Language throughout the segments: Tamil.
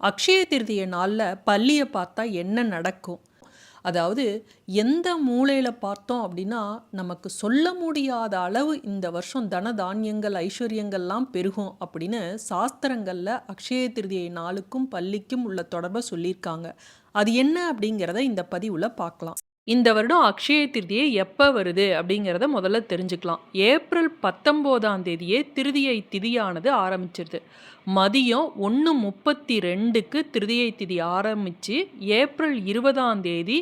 அக்ஷய திருதிய நாளில் பல்லியை பார்த்தா என்ன நடக்கும்? அதாவது எந்த மூலையில் பார்த்தோம் அப்படின்னா நமக்கு சொல்ல முடியாத அளவு இந்த வருஷம் தன தானியங்கள் ஐஸ்வர்யங்கள்லாம் பெருகும் அப்படின்னு சாஸ்திரங்களில் அக்ஷய திருதியை நாளுக்கும் பல்லிக்கும் உள்ள தொடர்பை சொல்லியிருக்காங்க. அது என்ன அப்படிங்கிறத இந்த பதிவில் பார்க்கலாம். இந்த வருடம் அக்ஷய திருதியை எப்போ வருது அப்படிங்கிறத முதல்ல தெரிஞ்சுக்கலாம். ஏப்ரல் 19ஆம் தேதியே திருதியை திதியானது ஆரம்பிச்சிருது. மதியம் 1:32க்கு திருதியை திதி ஆரம்பித்து ஏப்ரல் 20ஆம் தேதி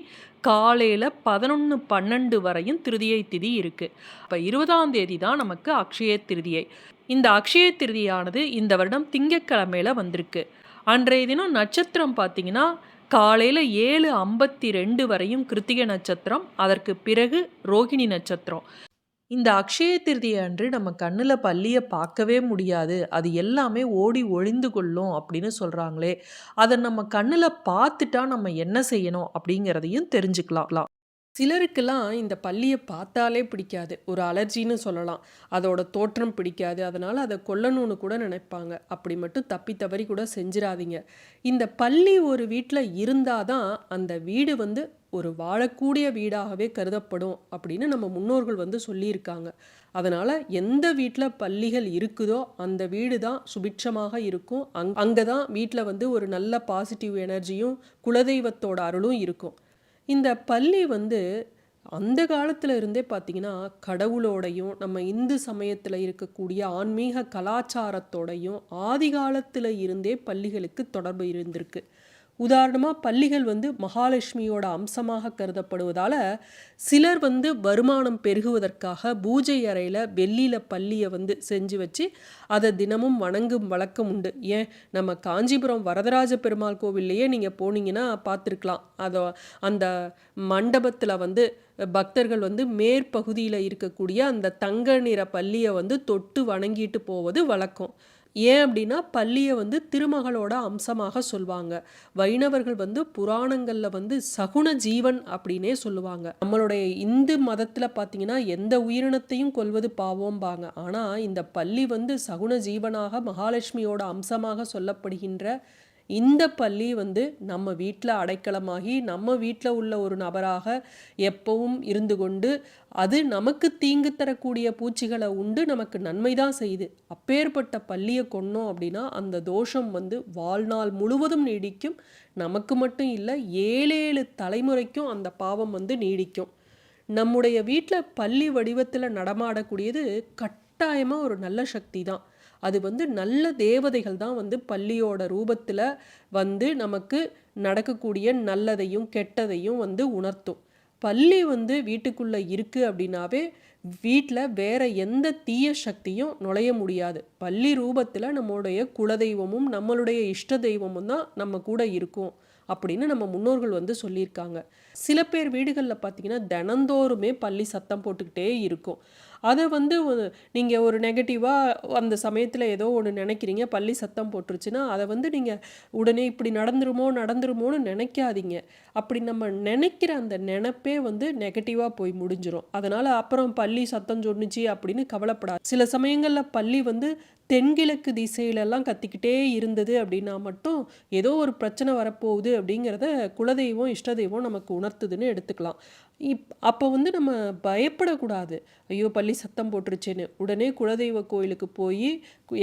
காலையில் 11:12 வரையும் திருதியை திதி இருக்குது. இப்போ 20ஆம் தேதி தான் நமக்கு அக்ஷய திருதியை. இந்த அக்ஷய திருதியானது இந்த வருடம் திங்கட்கிழமையில் வந்திருக்கு. அன்றைய தினம் நட்சத்திரம் பார்த்திங்கன்னா காலையில் 7:52 வரையும் கிருத்திகை நட்சத்திரம், அதற்கு பிறகு ரோகிணி நட்சத்திரம். இந்த அக்ஷய திருதியை அன்று நம்ம கண்ணில் பல்லியை பார்க்கவே முடியாது, அது எல்லாமே ஓடி ஒளிந்து கொள்ளும் அப்படின்னு சொல்கிறாங்களே, அதை நம்ம கண்ணில் பார்த்துட்டா நம்ம என்ன செய்யணும் அப்படிங்கிறதையும் தெரிஞ்சுக்கலாம். சிலருக்கெல்லாம் இந்த பல்லியை பார்த்தாலே பிடிக்காது, ஒரு அலர்ஜின்னு சொல்லலாம். அதோட தோற்றம் பிடிக்காது, அதனால் அதை கொல்லணும்னு கூட நினைப்பாங்க. அப்படி மட்டும் தப்பி தவறி கூட செஞ்சிடாதீங்க. இந்த பல்லி ஒரு வீட்டில் இருந்தால் தான் அந்த வீடு ஒரு வாழக்கூடிய வீடாகவே கருதப்படும் அப்படின்னு நம்ம முன்னோர்கள் சொல்லியிருக்காங்க. அதனால் எந்த வீட்டில் பல்லிகள் இருக்குதோ அந்த வீடு தான் சுபிட்சமாக இருக்கும். அங்கே தான் வீட்டில் ஒரு நல்ல பாசிட்டிவ் எனர்ஜியும் குலதெய்வத்தோட அருளும் இருக்கும். இந்த பல்லி அந்த காலத்தில் இருந்தே பார்த்திங்கன்னா கடவுளோடையும் நம்ம இந்து சமயத்தில் இருக்கக்கூடிய ஆன்மீக கலாச்சாரத்தோடையும் ஆதி காலத்தில் இருந்தே பல்லிகளுக்கு தொடர்பு இருந்திருக்கு. உதாரணமாக பல்லிகள் மகாலட்சுமியோட அம்சமாக கருதப்படுவதால் சிலர் வருமானம் பெருகுவதற்காக பூஜை அறையில் வெள்ளியில் பல்லியை செஞ்சு வச்சு அதை தினமும் வணங்கும் வழக்கம் உண்டு. ஏன், நம்ம காஞ்சிபுரம் வரதராஜ பெருமாள் கோவில்லையே நீங்கள் போனீங்கன்னா பார்த்துருக்கலாம். அந்த மண்டபத்தில் பக்தர்கள் மேற்பகுதியில் இருக்கக்கூடிய அந்த தங்க நிற பல்லியை தொட்டு வணங்கிட்டு போவது வழக்கம். ஏன் அப்படின்னா பல்லியை திருமகளோட அம்சமாக சொல்லுவாங்க. வைணவர்கள் புராணங்களில் சகுன ஜீவன் அப்படின்னே சொல்லுவாங்க. நம்மளுடைய இந்து மதத்தில் பார்த்தீங்கன்னா எந்த உயிரினத்தையும் கொல்வது பாவம்பாங்க. ஆனால் இந்த பல்லி சகுன ஜீவனாக மகாலட்சுமியோட அம்சமாக சொல்லப்படுகின்ற இந்த பல்லி நம்ம வீட்டில் அடைக்கலமாகி நம்ம வீட்டில் உள்ள ஒரு நபராக எப்பவும் இருந்து கொண்டு அது நமக்கு தீங்கு தரக்கூடிய பூச்சிகளை உண்டு நமக்கு நன்மை தான் செய்யுது. அப்பேற்பட்ட பல்லியை கொன்னோம் அப்படின்னா அந்த தோஷம் வாழ்நாள் முழுவதும் நீடிக்கும். நமக்கு மட்டும் இல்லை, 7 தலைமுறைக்கும் அந்த பாவம் நீடிக்கும். நம்முடைய வீட்டில் பல்லி வடிவத்தில் நடமாடக்கூடியது கட்டாயமாக ஒரு நல்ல சக்தி தான். அது நல்ல தேவதைகள் தான் பல்லியோட ரூபத்தில் நமக்கு நடக்கக்கூடிய நல்லதையும் கெட்டதையும் உணர்த்தும். பல்லி வீட்டுக்குள்ளே இருக்குது அப்படின்னாவே வீட்டில் வேற எந்த தீய சக்தியும் நுழைய முடியாது. பல்லி ரூபத்தில் நம்மளுடைய குலதெய்வமும் நம்மளுடைய இஷ்ட தெய்வமும் தான் நம்ம கூட இருக்கும் அப்படின்னு நம்ம முன்னோர்கள் சொல்லியிருக்காங்க. சில பேர் வீடுகளில் பார்த்தீங்கன்னா தினந்தோறுமே பல்லி சத்தம் போட்டுக்கிட்டே இருக்கும். அதை நீங்கள் ஒரு நெகட்டிவாக அந்த சமயத்தில் ஏதோ ஒன்று நினைக்கிறீங்க, பல்லி சத்தம் போட்டுருச்சுன்னா அதை நீங்கள் உடனே இப்படி நடந்துருமோன்னு நினைக்காதீங்க. அப்படி நம்ம நினைக்கிற அந்த நினைப்பே நெகட்டிவாக போய் முடிஞ்சிடும். அதனால் அப்புறம் பல்லி சத்தம் சொன்னுச்சு அப்படின்னு கவலைப்படாது. சில சமயங்களில் பல்லி தென்கிழக்கு திசையிலெல்லாம் கத்திக்கிட்டே இருந்தது அப்படின்னா மட்டும் ஏதோ ஒரு பிரச்சனை வரப்போகுது அப்படிங்கிறத குலதெய்வம் இஷ்ட தெய்வம் நமக்கு உணர்த்துதுன்னு எடுத்துக்கலாம். அப்போ நம்ம பயப்படக்கூடாது. ஐயோ பல்லி சத்தம் போட்டுருச்சேன்னு உடனே குலதெய்வ கோயிலுக்கு போய்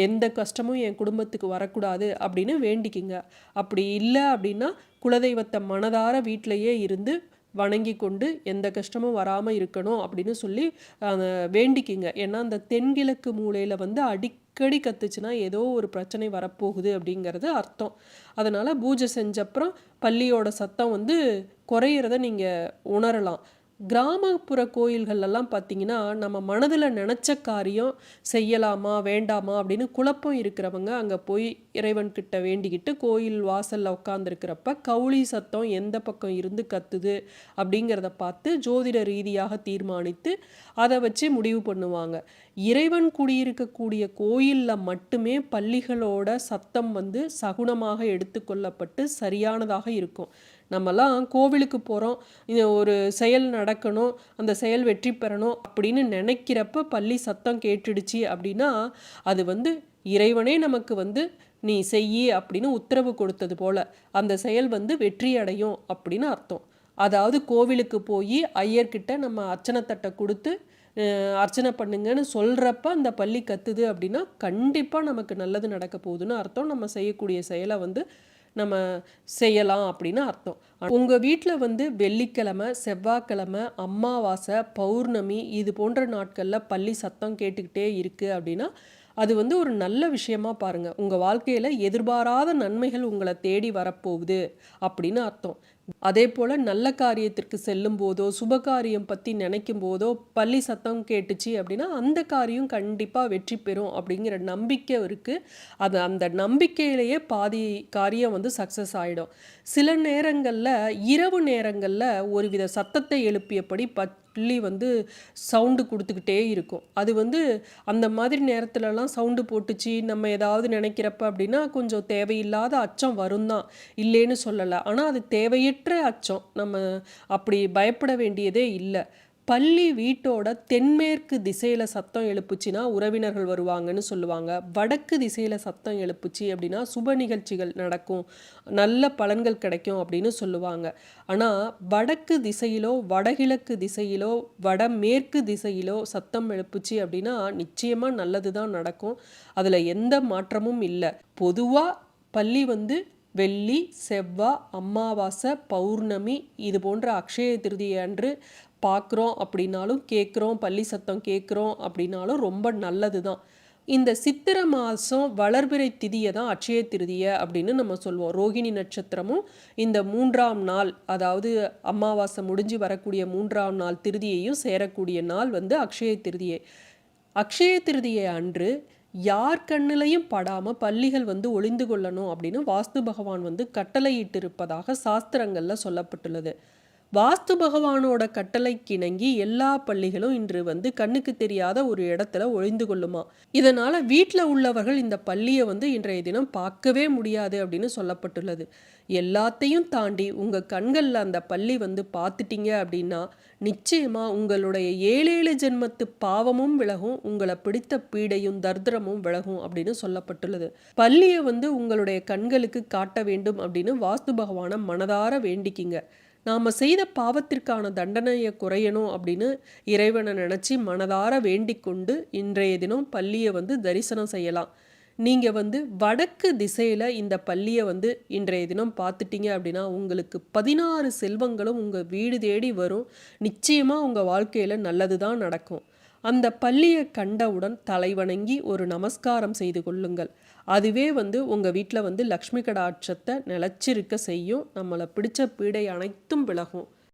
எந்த கஷ்டமும் என் குடும்பத்துக்கு வரக்கூடாது அப்படின்னு வேண்டிக்குங்க. அப்படி இல்லை அப்படின்னா குலதெய்வத்தை மனதார வீட்டிலையே இருந்து வணங்கி கொண்டு எந்த கஷ்டமும் வராமல் இருக்கணும் அப்படின்னு சொல்லி வேண்டிக்குங்க. ஏன்னா அந்த தென்கிழக்கு மூலையில் அடிக்கடி கத்துச்சுன்னா ஏதோ ஒரு பிரச்சனை வரப்போகுது அப்படிங்கிறது அர்த்தம். அதனால் பூஜை செஞ்சப்புறம் பல்லியோட சத்தம் குறையிறத நீங்கள் உணரலாம். கிராமப்புற கோயில்கள்லாம் பார்த்தீங்கன்னா நம்ம மனதில் நினச்ச காரியம் செய்யலாமா வேண்டாமா அப்படின்னு குழப்பம் இருக்கிறவங்க அங்கே போய் இறைவன்கிட்ட வேண்டிக்கிட்டு கோயில் வாசலில் உட்காந்துருக்கிறப்ப கவுளி சத்தம் எந்த பக்கம் இருந்து கத்துது அப்படிங்கிறத பார்த்து ஜோதிட ரீதியாக தீர்மானித்து அதை வச்சு முடிவு பண்ணுவாங்க. இறைவன் குடியிருக்கக்கூடிய கோயிலில் மட்டுமே பல்லிகளோட சத்தம் சகுனமாக எடுத்துக்கொள்ளப்பட்டு சரியானதாக இருக்கும். நம்மலாம் கோவிலுக்கு போகிறோம், ஒரு செயல் நடக்கணும், அந்த செயல் வெற்றி பெறணும் அப்படின்னு நினைக்கிறப்ப பல்லி சத்தம் கேட்டுடுச்சு அப்படின்னா அது இறைவனே நமக்கு நீ செய்யி அப்படின்னு உத்தரவு கொடுத்தது போல அந்த செயல் வந்து வெற்றி அடையும் அப்படின்னு அர்த்தம். அதாவது கோவிலுக்கு போய் ஐயர்கிட்ட நம்ம அர்ச்சனை தட்டை கொடுத்து அர்ச்சனை பண்ணுங்கன்னு சொல்கிறப்ப அந்த பல்லி கத்துது அப்படின்னா கண்டிப்பாக நமக்கு நல்லது நடக்க போகுதுன்னு அர்த்தம். நம்ம செய்யக்கூடிய செயலை வந்து நம்ம செய்யலாம் அப்படின்னு அர்த்தம். உங்கள் வீட்டில் வந்து வெள்ளிக்கிழமை, செவ்வாய்க்கிழமை, அமாவாசை, பௌர்ணமி இது போன்ற நாட்களில் பல்லி சத்தம் கேட்டுக்கிட்டே இருக்குது அப்படின்னா அது வந்து ஒரு நல்ல விஷயமா பாருங்கள். உங்கள் வாழ்க்கையில் எதிர்பாராத நன்மைகள் உங்களை தேடி வரப்போகுது அப்படின்னு அர்த்தம். அதே போல் நல்ல காரியத்திற்கு செல்லும் போதோ சுப காரியம் பற்றி நினைக்கும் போதோ பல்லி சத்தம் கேட்டுச்சு அப்படின்னா அந்த காரியம் கண்டிப்பாக வெற்றி பெறும் அப்படிங்கிற நம்பிக்கை இருக்குது. அது அந்த நம்பிக்கையிலேயே பாதி காரியம் வந்து சக்ஸஸ் ஆகிடும். சில நேரங்களில் இரவு நேரங்களில் ஒருவித சத்தத்தை எழுப்பியபடி பல்லி வந்து சவுண்டு கொடுத்துக்கிட்டே இருக்கும். அது வந்து அந்த மாதிரி நேரத்துலலாம் சவுண்டு போட்டுச்சு நம்ம ஏதாவது நினைக்கிறப்ப அப்படின்னா கொஞ்சம் தேவையில்லாத அச்சம் வரும் தான், இல்லைன்னு சொல்லலை. ஆனால் அது தேவையற்ற அச்சம். நம்ம அப்படி பயப்பட வேண்டியதே இல்லை. பல்லி வீட்டோட தென்மேற்கு திசையில் சத்தம் எழுப்புச்சுன்னா உறவினர்கள் வருவாங்கன்னு சொல்லுவாங்க. வடக்கு திசையில் சத்தம் எழுப்புச்சு அப்படின்னா சுப நிகழ்ச்சிகள் நடக்கும், நல்ல பலன்கள் கிடைக்கும் அப்படின்னு சொல்லுவாங்க. ஆனால் வடக்கு திசையிலோ வடகிழக்கு திசையிலோ வடமேற்கு திசையிலோ சத்தம் எழுப்புச்சு அப்படின்னா நிச்சயமாக நல்லது தான் நடக்கும். அதில் எந்த மாற்றமும் இல்லை. பொதுவாக பல்லி வந்து வெள்ளி, செவ்வாய், அமாவாசை, பௌர்ணமி இது போன்ற அக்ஷய திருதியை அன்று பார்க்குறோம் அப்படின்னாலும் கேட்குறோம், பல்லி சத்தம் கேட்குறோம் அப்படின்னாலும் ரொம்ப நல்லது தான். இந்த சித்திரை மாதம் வளர்பிறை திதியை தான் அட்சய திருதியை அப்படின்னு நம்ம சொல்லுவோம். ரோகிணி நட்சத்திரமும் இந்த 3ஆம் நாள், அதாவது அமாவாசை முடிஞ்சு வரக்கூடிய 3ஆம் நாள் திருதியையும் சேரக்கூடிய நாள் வந்து அக்ஷய திருதியை. அக்ஷய திருதியை அன்று யார் கண்ணிலையும் படாமல் பல்லிகள் வந்து ஒளிந்து கொள்ளணும் அப்படின்னு வாஸ்து பகவான் வந்து கட்டளையிட்டு இருப்பதாக சாஸ்திரங்களில் சொல்லப்பட்டுள்ளது. வாஸ்து பகவானோட கட்டளைக்கு இணங்கி எல்லா பல்லிகளும் இன்று வந்து கண்ணுக்கு தெரியாத ஒரு இடத்துல ஒளிந்து கொள்ளுமா. இதனால் வீட்டில் உள்ளவர்கள் இந்த பல்லியை வந்து இன்றைய தினம் பார்க்கவே முடியாது அப்படின்னு சொல்லப்பட்டுள்ளது. எல்லாத்தையும் தாண்டி உங்கள் கண்களில் அந்த பல்லி வந்து பார்த்துட்டீங்க அப்படின்னா நிச்சயமாக உங்களுடைய 7 ஜென்மத்து பாவமும் விலகும், உங்களை பிடித்த பீடையும் தர்திரமும் விலகும் அப்படின்னு சொல்லப்பட்டுள்ளது. பல்லியை வந்து உங்களுடைய கண்களுக்கு காட்ட வேண்டும் அப்படின்னு வாஸ்து பகவானை மனதார வேண்டிக்கிங்க. நாம் செய்த பாவத்திற்கான தண்டனையை குறையணும் அப்படின்னு இறைவனை நினச்சி மனதார வேண்டிக் கொண்டு இன்றைய தினம் பல்லியை வந்து தரிசனம் செய்யலாம். நீங்கள் வந்து வடக்கு திசையில் இந்த பல்லியை வந்து இன்றைய தினம் பார்த்துட்டீங்க அப்படின்னா உங்களுக்கு 16 செல்வங்களும் உங்கள் வீடு தேடி வரும். நிச்சயமாக உங்கள் வாழ்க்கையில் நல்லது தான் நடக்கும். அந்த பல்லியை கண்டவுடன் தலைவணங்கி ஒரு நமஸ்காரம் செய்து கொள்ளுங்கள். அதுவே வந்து உங்கள் வீட்டில் வந்து லக்ஷ்மி கடாட்சத்தை நிலச்சிருக்க செய்யும். நம்மளை பிடிச்ச பீடை அனைத்தும் விலகும்.